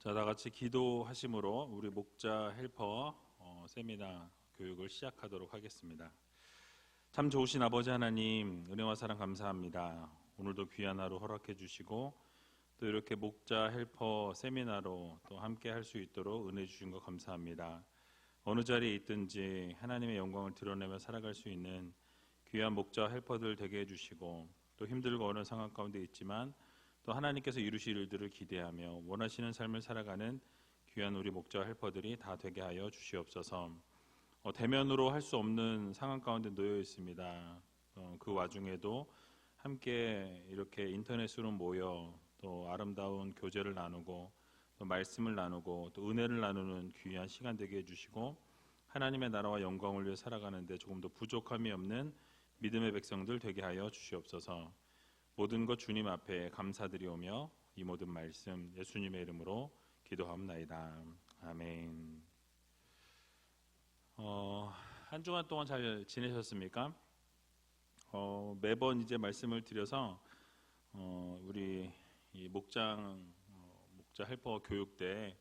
자, 다 같이 기도하심으로 우리 목자 헬퍼 세미나 교육을 시작하도록 하겠습니다. 참 좋으신 아버지 하나님, 은혜와 사랑 감사합니다. 오늘도 귀한 하루 허락해 주시고 또 이렇게 목자 헬퍼 세미나로 또 함께 할 수 있도록 은혜 주신 것 감사합니다. 어느 자리에 있든지 하나님의 영광을 드러내며 살아갈 수 있는 귀한 목자 헬퍼들 되게 해주시고 또 힘들고 어려운 상황 가운데 있지만 또 하나님께서 이루실 일들을 기대하며 원하시는 삶을 살아가는 귀한 우리 목자 헬퍼들이 다 되게 하여 주시옵소서. 대면으로 할 수 없는 상황 가운데 놓여 있습니다. 그 와중에도 함께 이렇게 인터넷으로 모여 또 아름다운 교제를 나누고 또 말씀을 나누고 또 은혜를 나누는 귀한 시간 되게 해주시고 하나님의 나라와 영광을 위해 살아가는데 조금 더 부족함이 없는 믿음의 백성들 되게 하여 주시옵소서. 모든 것 주님 앞에 감사드리오며 이 모든 말씀 예수님의 이름으로 기도합나이다. 아멘. 한 주간 동안 잘 지내셨습니까? 매번 이제 말씀을 드려서 우리 이 목자 헬퍼 교육 때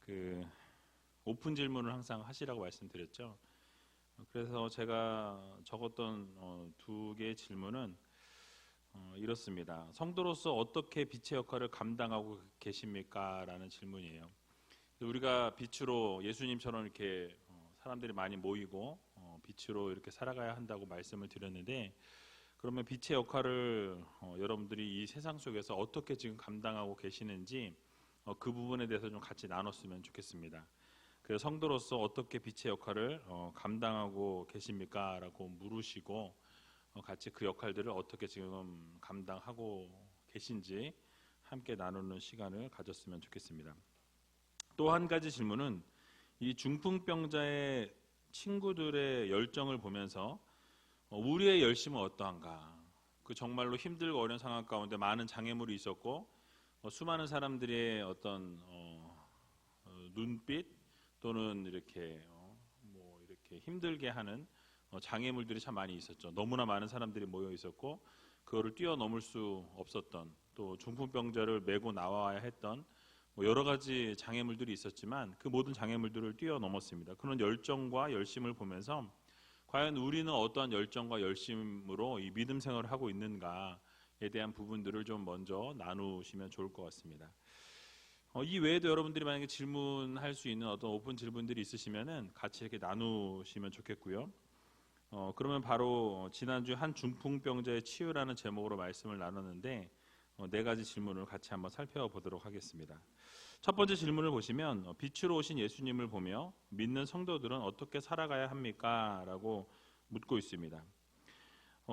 그 오픈 질문을 항상 하시라고 말씀드렸죠. 그래서 제가 적었던 두 개의 질문은 이렇습니다. 성도로서 어떻게 빛의 역할을 감당하고 계십니까? 라는 질문이에요. 우리가 빛으로 예수님처럼 이렇게 사람들이 많이 모이고 빛으로 이렇게 살아가야 한다고 말씀을 드렸는데, 그러면 빛의 역할을 여러분들이 이 세상 속에서 어떻게 지금 감당하고 계시는지 그 부분에 대해서 좀 같이 나눴으면 좋겠습니다. 그래서 성도로서 어떻게 빛의 역할을 감당하고 계십니까? 라고 물으시고 같이 그 역할들을 어떻게 지금 감당하고 계신지 함께 나누는 시간을 가졌으면 좋겠습니다. 또 한 가지 질문은 이 중풍병자의 친구들의 열정을 보면서 우리의 열심은 어떠한가? 그 정말로 힘들고 어려운 상황 가운데 많은 장애물이 있었고 수많은 사람들의 어떤 눈빛 또는 이렇게 이렇게 힘들게 하는 장애물들이 참 많이 있었죠. 너무나 많은 사람들이 모여 있었고 그거를 뛰어넘을 수 없었던, 또 중풍병자를 메고 나와야 했던 여러 가지 장애물들이 있었지만 그 모든 장애물들을 뛰어넘었습니다. 그런 열정과 열심을 보면서 과연 우리는 어떠한 열정과 열심으로 이 믿음 생활을 하고 있는가에 대한 부분들을 좀 먼저 나누시면 좋을 것 같습니다. 이 외에도 여러분들이 만약에 질문할 수 있는 어떤 오픈 질문들이 있으시면은 같이 이렇게 나누시면 좋겠고요. 그러면 바로 지난주 한 중풍병자의 치유라는 제목으로 말씀을 나눴는데 네 가지 질문을 같이 한번 살펴보도록 하겠습니다. 첫 번째 질문을 보시면 빛으로 오신 예수님을 보며 믿는 성도들은 어떻게 살아가야 합니까? 라고 묻고 있습니다.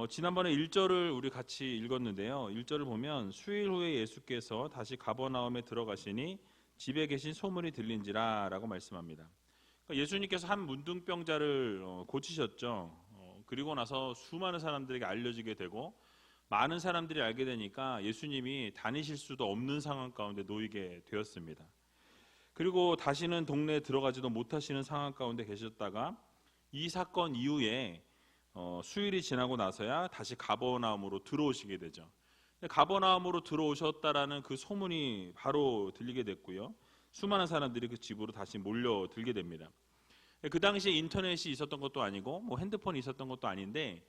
지난번에 1절을 우리 같이 읽었는데요. 1절을 보면 수일 후에 예수께서 다시 가버나움에 들어가시니 집에 계신 소문이 들린지라 라고 말씀합니다. 예수님께서 한 문둥병자를 고치셨죠. 그리고 나서 수많은 사람들에게 알려지게 되고 많은 사람들이 알게 되니까 예수님이 다니실 수도 없는 상황 가운데 놓이게 되었습니다. 그리고 다시는 동네에 들어가지도 못하시는 상황 가운데 계셨다가 이 사건 이후에 수일이 지나고 나서야 다시 가버나움으로 들어오시게 되죠. 가버나움으로 들어오셨다라는 그 소문이 바로 들리게 됐고요. 수많은 사람들이 그 집으로 다시 몰려들게 됩니다. 그 당시에 인터넷이 있었던 것도 아니고 핸드폰이 있었던 것도 아닌데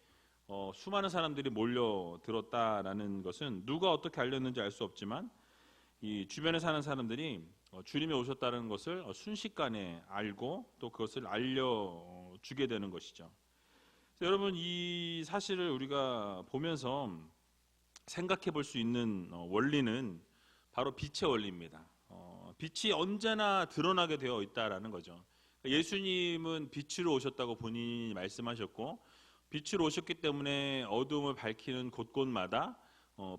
수많은 사람들이 몰려들었다라는 것은 누가 어떻게 알렸는지 알 수 없지만 이 주변에 사는 사람들이 주님이 오셨다는 것을 순식간에 알고 또 그것을 알려주게 되는 것이죠. 여러분, 이 사실을 우리가 보면서 생각해 볼 수 있는 원리는 바로 빛의 원리입니다. 빛이 언제나 드러나게 되어 있다라는 거죠. 예수님은 빛으로 오셨다고 본인이 말씀하셨고 빛으로 오셨기 때문에 어두움을 밝히는 곳곳마다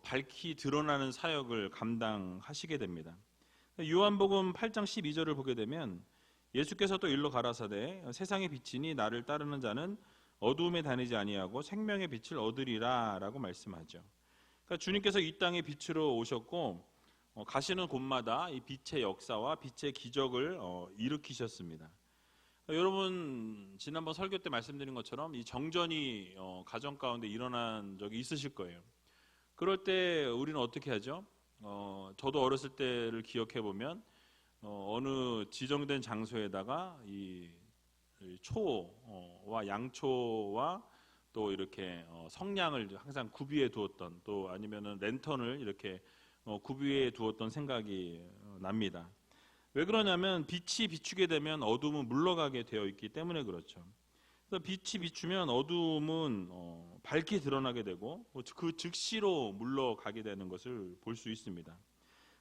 밝히 드러나는 사역을 감당하시게 됩니다. 요한복음 8장 12절을 보게 되면 예수께서 또 일러 가라사대 세상의 빛이니 나를 따르는 자는 어두움에 다니지 아니하고 생명의 빛을 얻으리라 라고 말씀하죠. 그러니까 주님께서 이 땅에 빛으로 오셨고 가시는 곳마다 이 빛의 역사와 빛의 기적을 일으키셨습니다. 여러분, 지난번 설교 때 말씀드린 것처럼 이 정전이 가정 가운데 일어난 적이 있으실 거예요. 그럴 때 우리는 어떻게 하죠? 저도 어렸을 때를 기억해 보면 어느 지정된 장소에다가 이 초와 양초와 또 이렇게 성냥을 항상 구비해 두었던, 또 아니면은 랜턴을 이렇게 구비해 두었던 생각이 납니다. 왜 그러냐면 빛이 비추게 되면 어둠은 물러가게 되어 있기 때문에 그렇죠. 그래서 빛이 비추면 어둠은 밝게 드러나게 되고 그 즉시로 물러가게 되는 것을 볼 수 있습니다.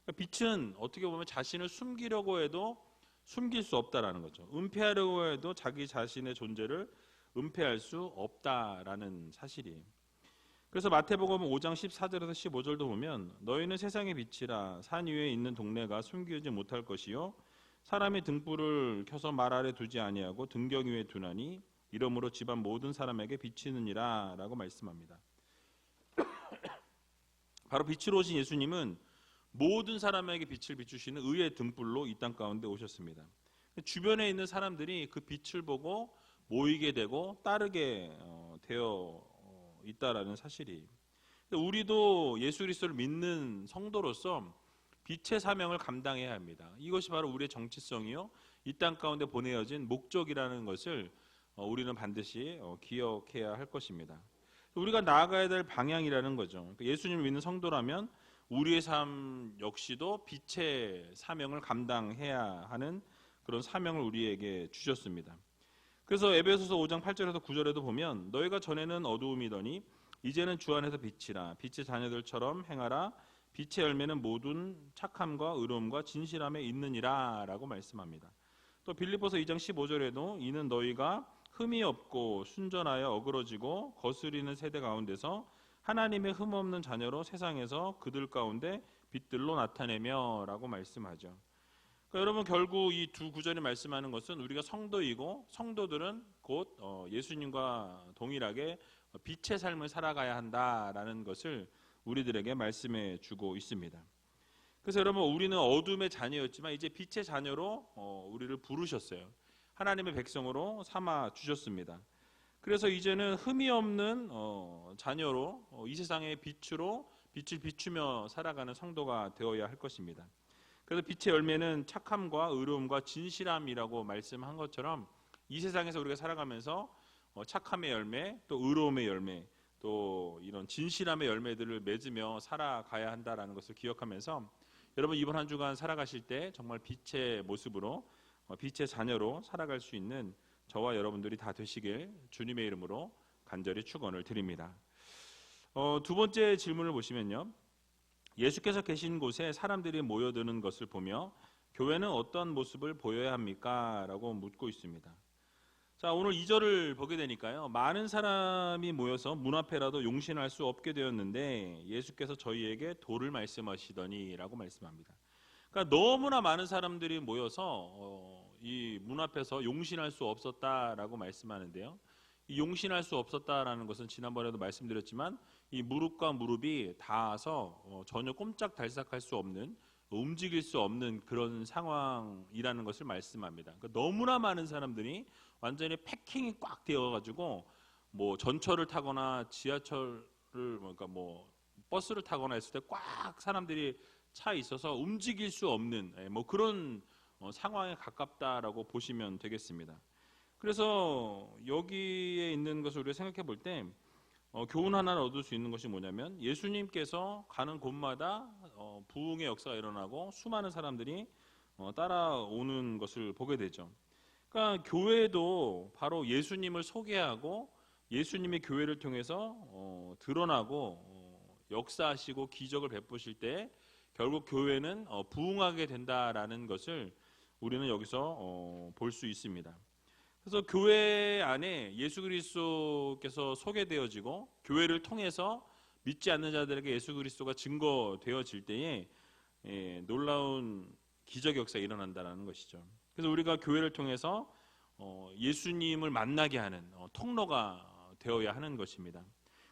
그러니까 빛은 어떻게 보면 자신을 숨기려고 해도 숨길 수 없다라는 거죠. 은폐하려고 해도 자기 자신의 존재를 은폐할 수 없다라는 사실이에요. 그래서 마태복음 5장 14절에서 15절도 보면 너희는 세상의 빛이라 산 위에 있는 동네가 숨기지 못할 것이요 사람이 등불을 켜서 말 아래 두지 아니하고 등경 위에 두나니 이러므로 집안 모든 사람에게 비치느니라 라고 말씀합니다. 바로 빛으로 오신 예수님은 모든 사람에게 빛을 비추시는 의의 등불로 이 땅 가운데 오셨습니다. 주변에 있는 사람들이 그 빛을 보고 모이게 되고 따르게 되어 있다라는 사실이. 우리도 예수 그리스도를 믿는 성도로서 빛의 사명을 감당해야 합니다. 이것이 바로 우리의 정체성이요 이 땅 가운데 보내어진 목적이라는 것을 우리는 반드시 기억해야 할 것입니다. 우리가 나아가야 될 방향이라는 거죠. 예수님을 믿는 성도라면 우리의 삶 역시도 빛의 사명을 감당해야 하는 그런 사명을 우리에게 주셨습니다. 그래서 에베소서 5장 8절에서 9절에도 보면 너희가 전에는 어두움이더니 이제는 주 안에서 빛이라 빛의 자녀들처럼 행하라 빛의 열매는 모든 착함과 의로움과 진실함에 있느니라 라고 말씀합니다. 또 빌립보서 2장 15절에도 이는 너희가 흠이 없고 순전하여 어그러지고 거스리는 세대 가운데서 하나님의 흠없는 자녀로 세상에서 그들 가운데 빛들로 나타내며 라고 말씀하죠. 그러니까 여러분 결국 이 두 구절이 말씀하는 것은 우리가 성도이고 성도들은 곧 예수님과 동일하게 빛의 삶을 살아가야 한다라는 것을 우리들에게 말씀해 주고 있습니다. 그래서 여러분 우리는 어둠의 자녀였지만 이제 빛의 자녀로 우리를 부르셨어요. 하나님의 백성으로 삼아 주셨습니다. 그래서 이제는 흠이 없는 자녀로 이 세상의 빛으로 빛을 비추며 살아가는 성도가 되어야 할 것입니다. 그래서 빛의 열매는 착함과 의로움과 진실함이라고 말씀한 것처럼 이 세상에서 우리가 살아가면서 착함의 열매, 또 의로움의 열매, 또 이런 진실함의 열매들을 맺으며 살아가야 한다라는 것을 기억하면서 여러분 이번 한 주간 살아가실 때 정말 빛의 모습으로 빛의 자녀로 살아갈 수 있는 저와 여러분들이 다 되시길 주님의 이름으로 간절히 축원을 드립니다. 두 번째 질문을 보시면요. 예수께서 계신 곳에 사람들이 모여드는 것을 보며 교회는 어떤 모습을 보여야 합니까? 라고 묻고 있습니다. 자, 오늘 2절을 보게 되니까요. 많은 사람이 모여서 문 앞에라도 용신할 수 없게 되었는데 예수께서 저희에게 도를 말씀하시더니 라고 말씀합니다. 그러니까 너무나 많은 사람들이 모여서 이 문 앞에서 용신할 수 없었다라고 말씀하는데요. 이 용신할 수 없었다라는 것은 지난번에도 말씀드렸지만 이 무릎과 무릎이 닿아서 전혀 꼼짝달싹할 수 없는, 움직일 수 없는 그런 상황이라는 것을 말씀합니다. 그러니까 너무나 많은 사람들이 완전히 패킹이 꽉 되어가지고 뭐 전철을 타거나 지하철을 그러니까 뭐 버스를 타거나 했을 때 꽉 사람들이 차 있어서 움직일 수 없는 뭐 그런 상황에 가깝다라고 보시면 되겠습니다. 그래서 여기에 있는 것을 우리가 생각해 볼 때 교훈 하나를 얻을 수 있는 것이 뭐냐면 예수님께서 가는 곳마다 부흥의 역사가 일어나고 수많은 사람들이 따라오는 것을 보게 되죠. 그러니까 교회도 바로 예수님을 소개하고 예수님의 교회를 통해서 드러나고 역사하시고 기적을 베푸실 때 결국 교회는 부흥하게 된다라는 것을 우리는 여기서 볼 수 있습니다. 그래서 교회 안에 예수 그리스도께서 소개되어지고 교회를 통해서 믿지 않는 자들에게 예수 그리스도가 증거되어질 때에 놀라운 기적 역사가 일어난다는 것이죠. 그래서 우리가 교회를 통해서 예수님을 만나게 하는 통로가 되어야 하는 것입니다.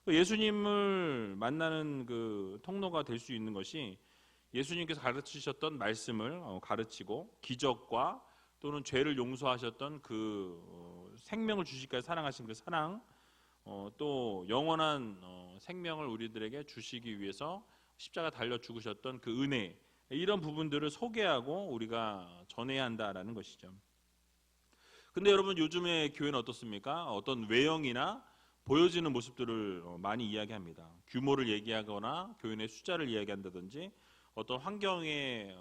예수님을 만나는 그 통로가 될 수 있는 것이 예수님께서 가르치셨던 말씀을 가르치고 기적과 또는 죄를 용서하셨던 그 생명을 주시기까지 사랑하신 그 사랑, 또 영원한 생명을 우리들에게 주시기 위해서 십자가 달려 죽으셨던 그 은혜, 이런 부분들을 소개하고 우리가 전해야 한다라는 것이죠. 근데 여러분 요즘에 교회는 어떻습니까? 어떤 외형이나 보여지는 모습들을 많이 이야기합니다. 규모를 얘기하거나 교회 내 숫자를 이야기한다든지 어떤 환경에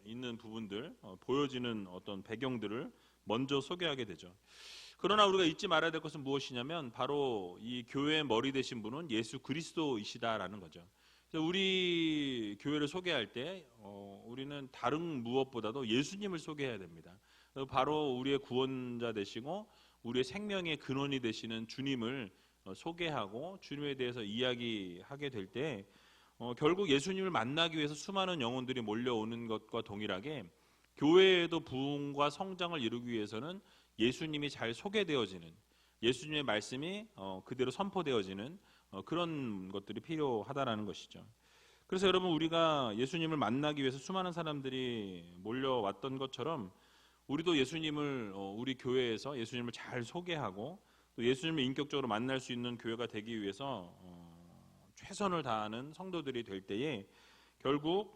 있는 부분들, 보여지는 어떤 배경들을 먼저 소개하게 되죠. 그러나 우리가 잊지 말아야 될 것은 무엇이냐면 바로 이 교회의 머리 되신 분은 예수 그리스도이시다라는 거죠. 그래서 우리 교회를 소개할 때 우리는 다른 무엇보다도 예수님을 소개해야 됩니다. 바로 우리의 구원자 되시고 우리의 생명의 근원이 되시는 주님을 소개하고 주님에 대해서 이야기하게 될 때 결국 예수님을 만나기 위해서 수많은 영혼들이 몰려오는 것과 동일하게 교회에도 부흥과 성장을 이루기 위해서는 예수님이 잘 소개되어지는, 예수님의 말씀이 그대로 선포되어지는 그런 것들이 필요하다라는 것이죠. 그래서 여러분 우리가 예수님을 만나기 위해서 수많은 사람들이 몰려왔던 것처럼 우리도 예수님을 우리 교회에서 예수님을 잘 소개하고 또 예수님을 인격적으로 만날 수 있는 교회가 되기 위해서 최선을 다하는 성도들이 될 때에 결국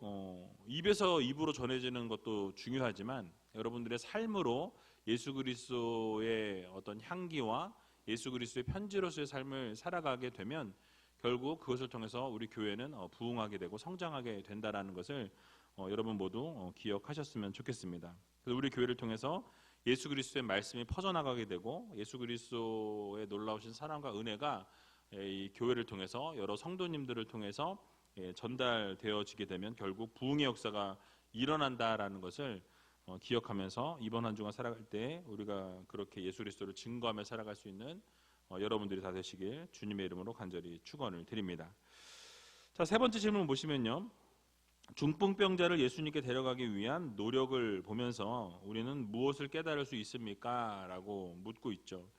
입에서 입으로 전해지는 것도 중요하지만 여러분들의 삶으로 예수 그리스도의 어떤 향기와 예수 그리스도의 편지로서의 삶을 살아가게 되면 결국 그것을 통해서 우리 교회는 부흥하게 되고 성장하게 된다라는 것을 여러분 모두 기억하셨으면 좋겠습니다. 그래서 우리 교회를 통해서 예수 그리스도의 말씀이 퍼져나가게 되고 예수 그리스도의 놀라우신 사랑과 은혜가 이 교회를 통해서 여러 성도님들을 통해서 전달되어지게 되면 결국 부흥의 역사가 일어난다라는 것을 기억하면서 이번 한 주간 살아갈 때 우리가 그렇게 예수 그리스도를 증거하며 살아갈 수 있는 여러분들이 다 되시길 주님의 이름으로 간절히 축원을 드립니다. 자, 세 번째 질문 보시면요. 중풍병자를 예수님께 데려가기 위한 노력을 보면서 우리는 무엇을 깨달을 수 있습니까? 라고 묻고 있죠.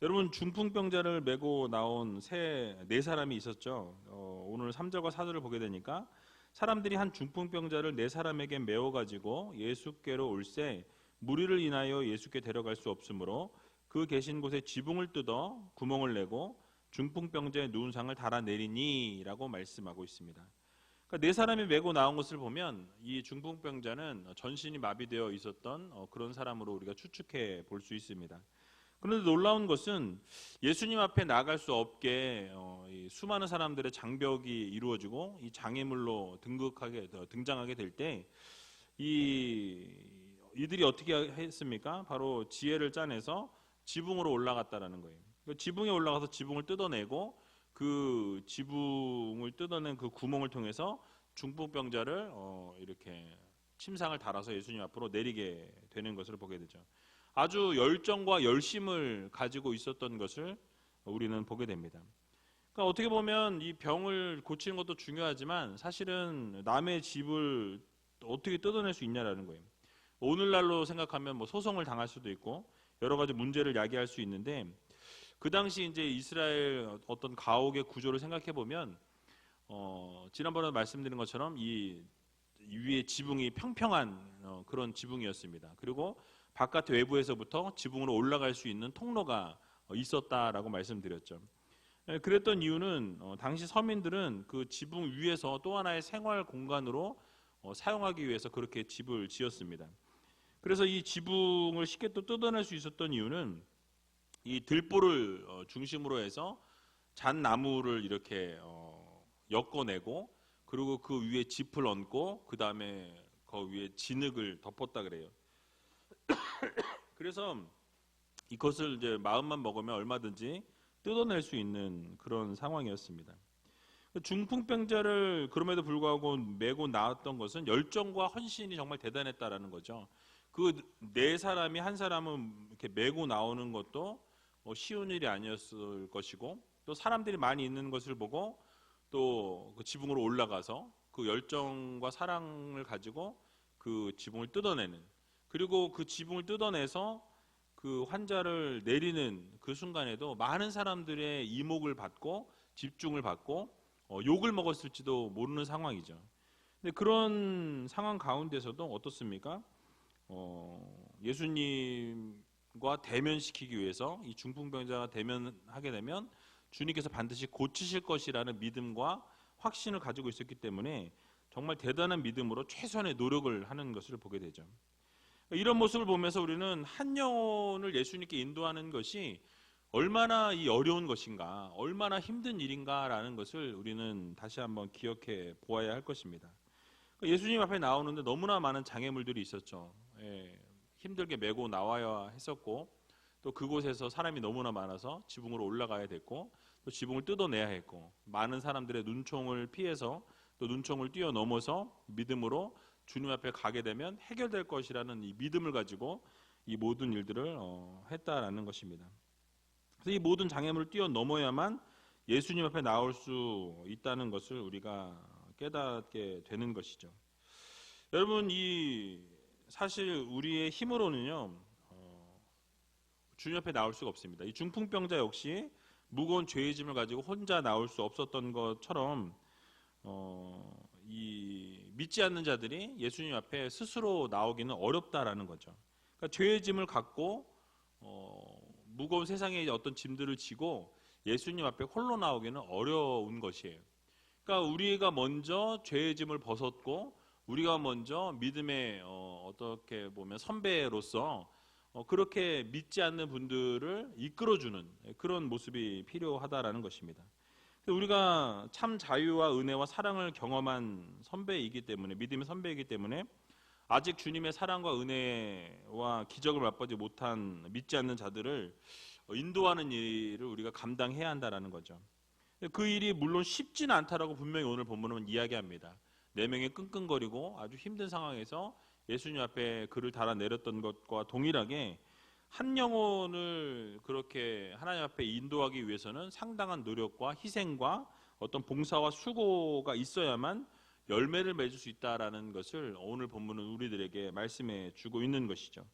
여러분 중풍병자를 메고 나온 네 사람이 있었죠. 오늘 3절과 4절을 보게 되니까 사람들이 한 중풍병자를 네 사람에게 메워가지고 예수께로 올세 무리를 인하여 예수께 데려갈 수 없으므로 그 계신 곳에 지붕을 뜯어 구멍을 내고 중풍병자의 누운 상을 달아내리니 라고 말씀하고 있습니다. 그러니까 네 사람이 메고 나온 것을 보면 이 중풍병자는 전신이 마비되어 있었던 그런 사람으로 우리가 추측해 볼 수 있습니다. 그런데 놀라운 것은 예수님 앞에 나갈 수 없게 이 수많은 사람들의 장벽이 이루어지고 이 장애물로 등장하게 될 때 이들이 어떻게 했습니까? 바로 지혜를 짜내서 지붕으로 올라갔다라는 거예요. 지붕에 올라가서 지붕을 뜯어내고 그 지붕을 뜯어낸 그 구멍을 통해서 중풍병자를 이렇게 침상을 달아서 예수님 앞으로 내리게 되는 것을 보게 되죠. 아주 열정과 열심을 가지고 있었던 것을 우리는 보게 됩니다. 그러니까 어떻게 보면 이 병을 고치는 것도 중요하지만 사실은 남의 집을 어떻게 뜯어낼 수 있냐라는 거예요. 오늘날로 생각하면 뭐 소송을 당할 수도 있고 여러 가지 문제를 야기할 수 있는데 그 당시 이제 이스라엘 어떤 가옥의 구조를 생각해 보면 지난번에 말씀드린 것처럼 이 위에 지붕이 평평한 그런 지붕이었습니다. 그리고 바깥 외부에서부터 지붕으로 올라갈 수 있는 통로가 있었다라고 말씀드렸죠. 그랬던 이유는 당시 서민들은 그 지붕 위에서 또 하나의 생활 공간으로 사용하기 위해서 그렇게 집을 지었습니다. 그래서 이 지붕을 쉽게 또 뜯어낼 수 있었던 이유는 이 들보를 중심으로 해서 잣나무를 이렇게 엮어내고 그리고 그 위에 짚을 얹고 그 다음에 그 위에 진흙을 덮었다 그래요. 그래서 이것을 이제 마음만 먹으면 얼마든지 뜯어낼 수 있는 그런 상황이었습니다. 중풍병자를 그럼에도 불구하고 메고 나왔던 것은 열정과 헌신이 정말 대단했다라는 거죠. 그 네 사람이 한 사람은 이렇게 메고 나오는 것도 쉬운 일이 아니었을 것이고 또 사람들이 많이 있는 것을 보고 또 그 지붕으로 올라가서 그 열정과 사랑을 가지고 그 지붕을 뜯어내는 그리고 그 지붕을 뜯어내서 그 환자를 내리는 그 순간에도 많은 사람들의 이목을 받고 집중을 받고 욕을 먹었을지도 모르는 상황이죠. 근데 그런 상황 가운데서도 어떻습니까? 예수님과 대면시키기 위해서 이 중풍병자가 대면하게 되면 주님께서 반드시 고치실 것이라는 믿음과 확신을 가지고 있었기 때문에 정말 대단한 믿음으로 최선의 노력을 하는 것을 보게 되죠. 이런 모습을 보면서 우리는 한 영혼을 예수님께 인도하는 것이 얼마나 이 어려운 것인가, 얼마나 힘든 일인가라는 것을 우리는 다시 한번 기억해 보아야 할 것입니다. 예수님 앞에 나오는데 너무나 많은 장애물들이 있었죠. 힘들게 메고 나와야 했었고, 또 그곳에서 사람이 너무나 많아서 지붕으로 올라가야 됐고, 또 지붕을 뜯어내야 했고, 많은 사람들의 눈총을 피해서 또 눈총을 뛰어넘어서 믿음으로 주님 앞에 가게 되면 해결될 것이라는 이 믿음을 가지고 이 모든 일들을 했다라는 것입니다. 그래서 이 모든 장애물을 뛰어넘어야만 예수님 앞에 나올 수 있다는 것을 우리가 깨닫게 되는 것이죠. 여러분, 이 사실 우리의 힘으로는요 주님 앞에 나올 수가 없습니다. 이 중풍병자 역시 무거운 죄의 짐을 가지고 혼자 나올 수 없었던 것처럼 이 믿지 않는 자들이 예수님 앞에 스스로 나오기는 어렵다라는 거죠. 그러니까 죄의 짐을 갖고 무거운 세상의 어떤 짐들을 지고 예수님 앞에 홀로 나오기는 어려운 것이에요. 그러니까 우리가 먼저 죄의 짐을 벗었고 우리가 먼저 믿음의 어떻게 보면 선배로서 그렇게 믿지 않는 분들을 이끌어주는 그런 모습이 필요하다라는 것입니다. 우리가 참 자유와 은혜와 사랑을 경험한 선배이기 때문에, 믿음의 선배이기 때문에 아직 주님의 사랑과 은혜와 기적을 맛보지 못한 믿지 않는 자들을 인도하는 일을 우리가 감당해야 한다라는 거죠. 그 일이 물론 쉽지는 않다라고 분명히 오늘 본문은 이야기합니다. 4명이 끙끙거리고 아주 힘든 상황에서 예수님 앞에 그를 달아내렸던 것과 동일하게 한 영혼을 그렇게 하나님 앞에 인도하기 위해서는 상당한 노력과 희생과 어떤 봉사와 수고가 있어야만 열매를 맺을 수 있다라는 것을 오늘 본문은 우리들에게 말씀해 주고 있는 것이죠.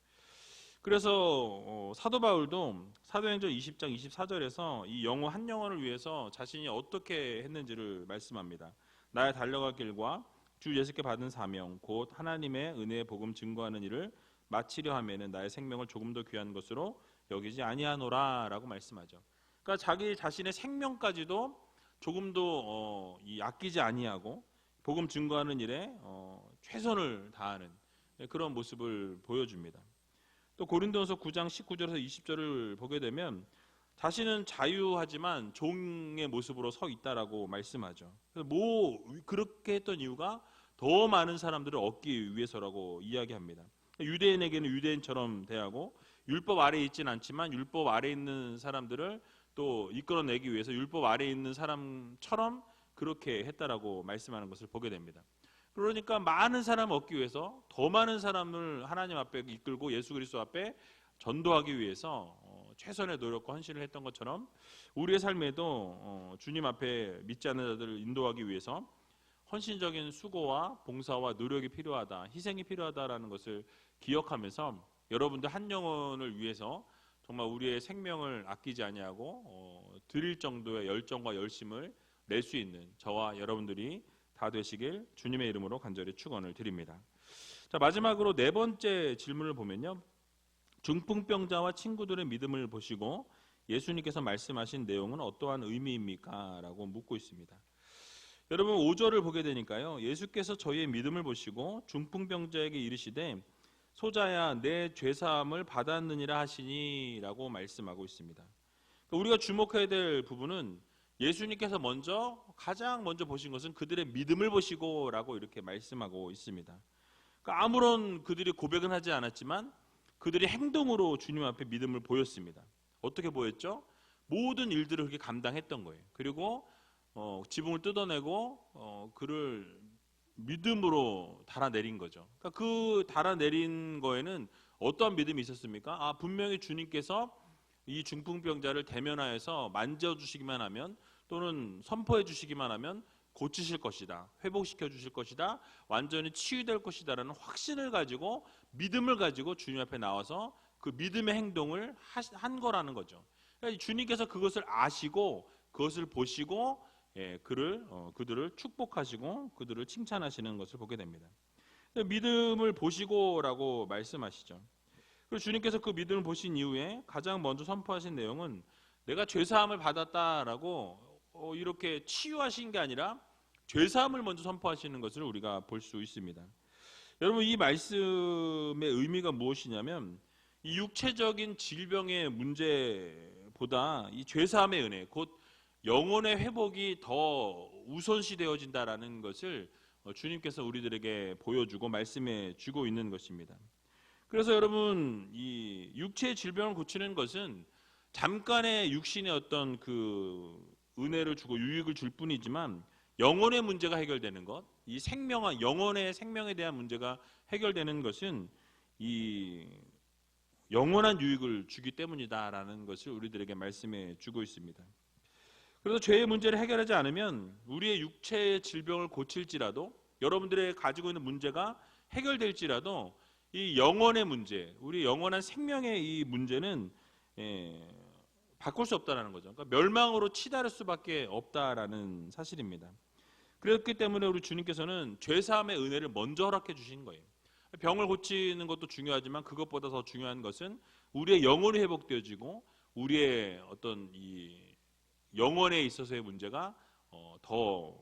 그래서 사도 바울도 사도행전 20장 24절에서 이 영혼 한 영혼을 위해서 자신이 어떻게 했는지를 말씀합니다. 나의 달려갈 길과 주 예수께 받은 사명 곧 하나님의 은혜의 복음 증거하는 일을 마치려 하면은 나의 생명을 조금 더 귀한 것으로 여기지 아니하노라라고 말씀하죠. 그러니까 자기 자신의 생명까지도 조금도 아끼지 아니하고 복음 증거하는 일에 최선을 다하는 그런 모습을 보여줍니다. 또 고린도전서 9장 19절에서 20절을 보게 되면 자신은 자유하지만 종의 모습으로 서 있다라고 말씀하죠. 그래서 그렇게 했던 이유가 더 많은 사람들을 얻기 위해서라고 이야기합니다. 유대인에게는 유대인처럼 대하고 율법 아래에 있지는 않지만 율법 아래에 있는 사람들을 또 이끌어내기 위해서 율법 아래에 있는 사람처럼 그렇게 했다라고 말씀하는 것을 보게 됩니다. 그러니까 많은 사람을 얻기 위해서 더 많은 사람을 하나님 앞에 이끌고 예수 그리스도 앞에 전도하기 위해서 최선의 노력과 헌신을 했던 것처럼 우리의 삶에도 주님 앞에 믿지 않는 자들을 인도하기 위해서 헌신적인 수고와 봉사와 노력이 필요하다, 희생이 필요하다라는 것을 기억하면서 여러분들 한 영혼을 위해서 정말 우리의 생명을 아끼지 아니하고 드릴 정도의 열정과 열심을 낼 수 있는 저와 여러분들이 다 되시길 주님의 이름으로 간절히 축원을 드립니다. 자, 마지막으로 4번째 질문을 보면요, 중풍병자와 친구들의 믿음을 보시고 예수님께서 말씀하신 내용은 어떠한 의미입니까? 라고 묻고 있습니다. 여러분 5절을 보게 되니까요, 예수께서 저희의 믿음을 보시고 중풍병자에게 이르시되 소자야 내 죄사함을 받았느니라 하시니 라고 말씀하고 있습니다. 우리가 주목해야 될 부분은 예수님께서 가장 먼저 보신 것은 그들의 믿음을 보시고 라고 이렇게 말씀하고 있습니다. 그러니까 아무런 그들이 고백은 하지 않았지만 그들이 행동으로 주님 앞에 믿음을 보였습니다. 어떻게 보였죠? 모든 일들을 그렇게 감당했던 거예요. 그리고 지붕을 뜯어내고 그를 믿음으로 달아내린 거죠. 그러니까 그 달아내린 거에는 어떠한 믿음이 있었습니까? 분명히 주님께서 이 중풍병자를 대면하여서 만져주시기만 하면 또는 선포해 주시기만 하면 고치실 것이다, 회복시켜 주실 것이다, 완전히 치유될 것이다 라는 확신을 가지고 믿음을 가지고 주님 앞에 나와서 그 믿음의 행동을 한 거라는 거죠. 그러니까 주님께서 그것을 아시고 그것을 보시고 그들을 축복하시고 그들을 칭찬하시는 것을 보게 됩니다. 믿음을 보시고라고 말씀하시죠. 그리고 주님께서 그 믿음을 보신 이후에 가장 먼저 선포하신 내용은 내가 죄사함을 받았다라고 이렇게 치유하신 게 아니라 죄사함을 먼저 선포하시는 것을 우리가 볼 수 있습니다. 여러분, 이 말씀의 의미가 무엇이냐면 이 육체적인 질병의 문제보다 이 죄사함의 은혜, 곧 영혼의 회복이 더 우선시 되어진다라는 것을 주님께서 우리들에게 보여주고 말씀해 주고 있는 것입니다. 그래서 여러분, 이 육체의 질병을 고치는 것은 잠깐의 육신의 어떤 그 은혜를 주고 유익을 줄 뿐이지만 영혼의 문제가 해결되는 것, 이 생명한 영혼의 생명에 대한 문제가 해결되는 것은 이 영원한 유익을 주기 때문이다라는 것을 우리들에게 말씀해 주고 있습니다. 그래서 죄의 문제를 해결하지 않으면 우리의 육체의 질병을 고칠지라도, 여러분들의 가지고 있는 문제가 해결될지라도 이 영혼의 문제, 우리 영원한 생명의 이 문제는 바꿀 수 없다는 거죠. 그러니까 멸망으로 치달을 수밖에 없다라는 사실입니다. 그렇기 때문에 우리 주님께서는 죄사함의 은혜를 먼저 허락해 주신 거예요. 병을 고치는 것도 중요하지만 그것보다 더 중요한 것은 우리의 영혼이 회복되어지고 우리의 어떤 이 영혼에 있어서의 문제가 더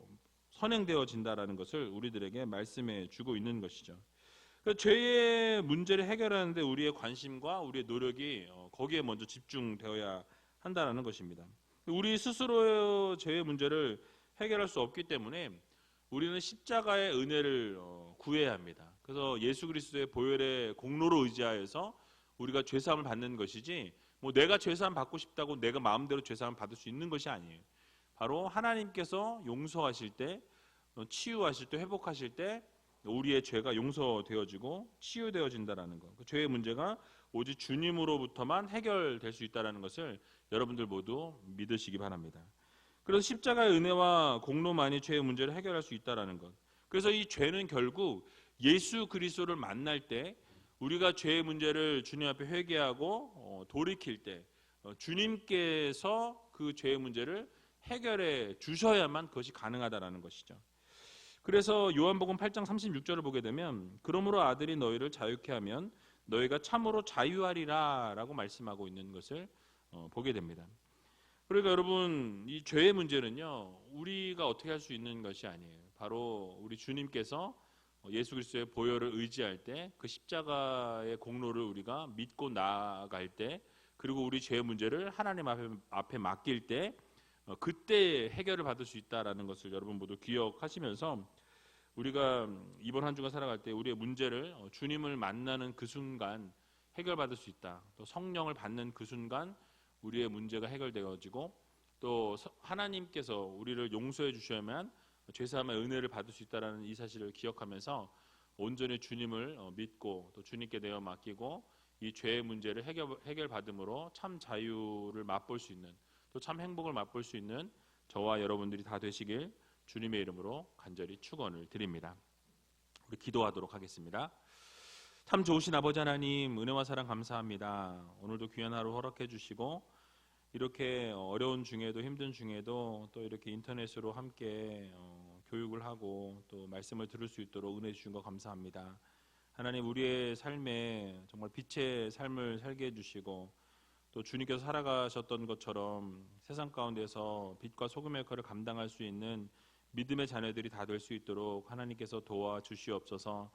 선행되어진다라는 것을 우리들에게 말씀해 주고 있는 것이죠. 그러니까 죄의 문제를 해결하는데 우리의 관심과 우리의 노력이 거기에 먼저 집중되어야 한다는 것입니다. 우리 스스로 죄의 문제를 해결할 수 없기 때문에 우리는 십자가의 은혜를 구해야 합니다. 그래서 예수 그리스도의 보혈의 공로로 의지하여서 우리가 죄사함을 받는 것이지, 뭐 내가 죄사함 받고 싶다고 내가 마음대로 죄사함 받을 수 있는 것이 아니에요. 바로 하나님께서 용서하실 때, 치유하실 때, 회복하실 때 우리의 죄가 용서되어지고 치유되어진다라는 것. 그 죄의 문제가 오직 주님으로부터만 해결될 수 있다라는 것을 여러분들 모두 믿으시기 바랍니다. 그래서 십자가의 은혜와 공로만이 죄의 문제를 해결할 수 있다라는 것. 그래서 이 죄는 결국 예수 그리스도를 만날 때, 우리가 죄의 문제를 주님 앞에 회개하고 돌이킬 때 주님께서 그 죄의 문제를 해결해 주셔야만 그것이 가능하다라는 것이죠. 그래서 요한복음 8장 36절을 보게 되면 그러므로 아들이 너희를 자유케 하면 너희가 참으로 자유하리라 라고 말씀하고 있는 것을 보게 됩니다. 그러니까 여러분, 이 죄의 문제는요, 우리가 어떻게 할 수 있는 것이 아니에요. 바로 우리 주님께서 예수 그리스도의 보혈을 의지할 때, 그 십자가의 공로를 우리가 믿고 나아갈 때, 그리고 우리 죄의 문제를 하나님 앞에 맡길 때, 그때 해결을 받을 수 있다라는 것을 여러분 모두 기억하시면서 우리가 이번 한 주간 살아갈 때 우리의 문제를 주님을 만나는 그 순간 해결받을 수 있다. 또 성령을 받는 그 순간 우리의 문제가 해결되어지고, 또 하나님께서 우리를 용서해 주셔야만 죄사함의 은혜를 받을 수 있다라는 이 사실을 기억하면서 온전히 주님을 믿고 또 주님께 내어 맡기고 이 죄의 문제를 해결받음으로 참 자유를 맛볼 수 있는, 또 참 행복을 맛볼 수 있는 저와 여러분들이 다 되시길 주님의 이름으로 간절히 축원을 드립니다. 우리 기도하도록 하겠습니다. 참 좋으신 아버지 하나님, 은혜와 사랑 감사합니다. 오늘도 귀한 하루 허락해 주시고 이렇게 어려운 중에도 힘든 중에도 또 이렇게 인터넷으로 함께 교육을 하고 또 말씀을 들을 수 있도록 은혜 주신 것 감사합니다. 하나님, 우리의 삶에 정말 빛의 삶을 살게 해주시고 또 주님께서 살아가셨던 것처럼 세상 가운데서 빛과 소금의 역할을 감당할 수 있는 믿음의 자녀들이 다 될 수 있도록 하나님께서 도와주시옵소서.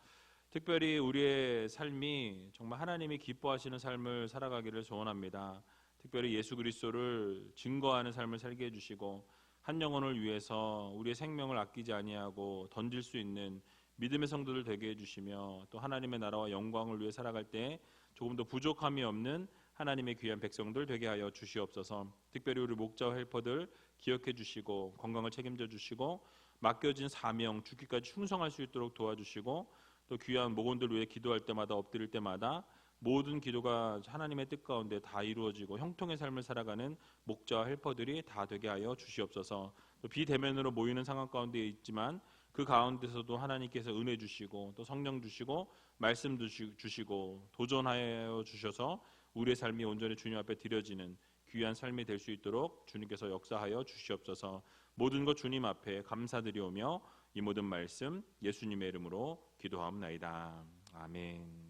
특별히 우리의 삶이 정말 하나님이 기뻐하시는 삶을 살아가기를 소원합니다. 특별히 예수 그리스도를 증거하는 삶을 살게 해주시고 한 영혼을 위해서 우리의 생명을 아끼지 아니하고 던질 수 있는 믿음의 성도들 되게 해주시며, 또 하나님의 나라와 영광을 위해 살아갈 때 조금 더 부족함이 없는 하나님의 귀한 백성들 되게 하여 주시옵소서. 특별히 우리 목자와 헬퍼들 기억해 주시고 건강을 책임져 주시고 맡겨진 사명 죽기까지 충성할 수 있도록 도와주시고, 또 귀한 목원들 위해 기도할 때마다 엎드릴 때마다 모든 기도가 하나님의 뜻 가운데 다 이루어지고 형통의 삶을 살아가는 목자와 헬퍼들이 다 되게 하여 주시옵소서. 또 비대면으로 모이는 상황 가운데 있지만 그 가운데서도 하나님께서 은혜 주시고 또 성령 주시고 말씀 주시고 도전하여 주셔서 우리의 삶이 온전히 주님 앞에 드려지는 귀한 삶이 될 수 있도록 주님께서 역사하여 주시옵소서. 모든 것 주님 앞에 감사드리오며 이 모든 말씀 예수님의 이름으로 기도하옵나이다. 아멘.